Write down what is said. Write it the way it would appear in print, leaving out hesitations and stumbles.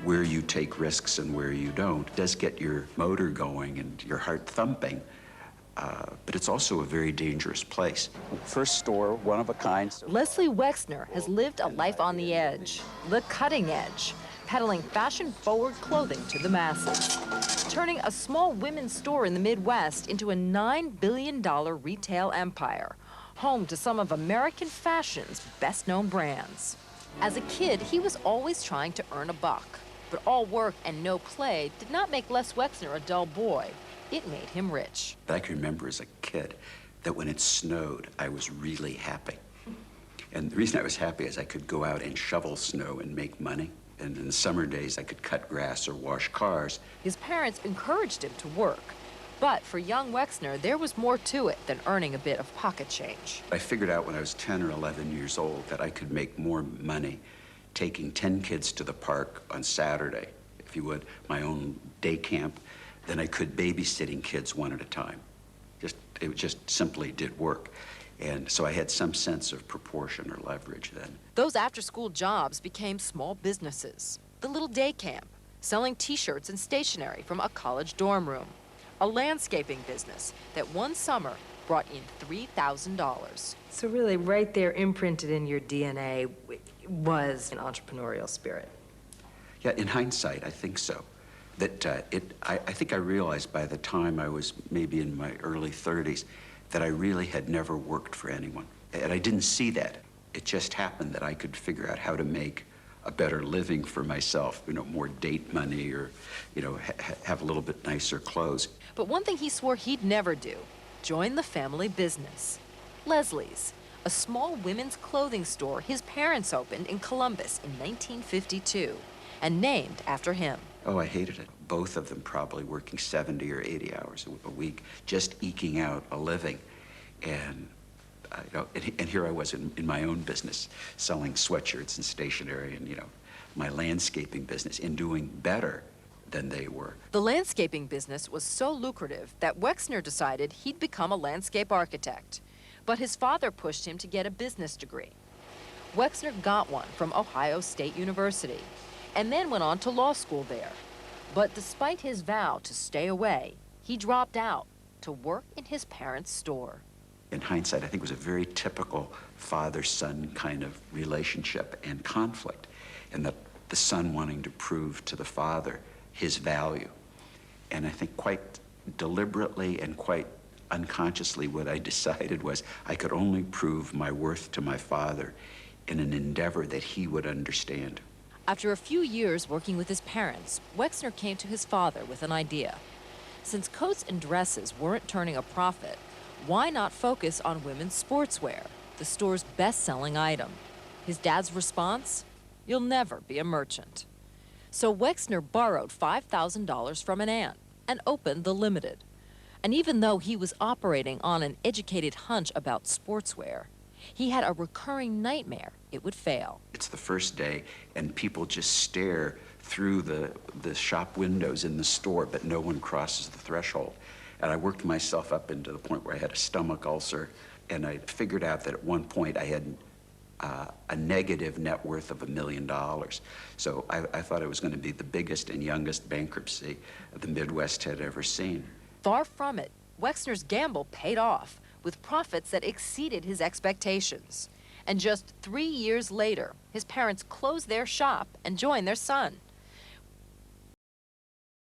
where you take risks and where you don't. It does get your motor going and your heart thumping, but it's also a very dangerous place. First store, one of a kind. Leslie Wexner has lived a life on the edge, the cutting edge, peddling fashion-forward clothing to the masses, turning a small women's store in the Midwest into a $9 billion retail empire, home to some of American fashion's best-known brands. As a kid, he was always trying to earn a buck, but all work and no play did not make Les Wexner a dull boy. It made him rich. I can remember as a kid that when it snowed, I was really happy. And the reason I was happy is I could go out and shovel snow and make money. And in the summer days, I could cut grass or wash cars. His parents encouraged him to work. But for young Wexner, there was more to it than earning a bit of pocket change. I figured out when I was 10 or 11 years old that I could make more money taking 10 kids to the park on Saturday, if you would, my own day camp, than I could babysitting kids one at a time. It just simply did work. And so I had some sense of proportion or leverage then. Those after-school jobs became small businesses. The little day camp, selling T-shirts and stationery from a college dorm room. A landscaping business that one summer brought in $3,000. So really, right there imprinted in your DNA was an entrepreneurial spirit. Yeah, in hindsight, I think so. That I think I realized by the time I was maybe in my early 30s that I really had never worked for anyone. And I didn't see that. It just happened that I could figure out how to make a better living for myself, more date money or, have a little bit nicer clothes. But one thing he swore he'd never do, join the family business. Leslie's, a small women's clothing store his parents opened in Columbus in 1952 and named after him. Oh, I hated it. Both of them probably working 70 or 80 hours a week, just eking out a living. And, and here I was in my own business, selling sweatshirts and stationery and, my landscaping business and doing better than they were. The landscaping business was so lucrative that Wexner decided he'd become a landscape architect. But his father pushed him to get a business degree. Wexner got one from Ohio State University and then went on to law school there. But despite his vow to stay away, he dropped out to work in his parents' store. In hindsight, I think it was a very typical father-son kind of relationship and conflict, and the son wanting to prove to the father his value. And I think quite deliberately and quite unconsciously what I decided was I could only prove my worth to my father in an endeavor that he would understand. After a few years working with his parents, Wexner came to his father with an idea. Since coats and dresses weren't turning a profit, why not focus on women's sportswear, the store's best-selling item? His dad's response? You'll never be a merchant. So Wexner borrowed $5,000 from an aunt and opened the Limited. And even though he was operating on an educated hunch about sportswear, he had a recurring nightmare it would fail. It's the first day, and people just stare through the shop windows in the store, but no one crosses the threshold. And I worked myself up into the point where I had a stomach ulcer, and I figured out that at one point I had a negative net worth of $1 million. So I thought it was going to be the biggest and youngest bankruptcy the Midwest had ever seen. Far from it, Wexner's gamble paid off with profits that exceeded his expectations. And just 3 years later, his parents closed their shop and joined their son.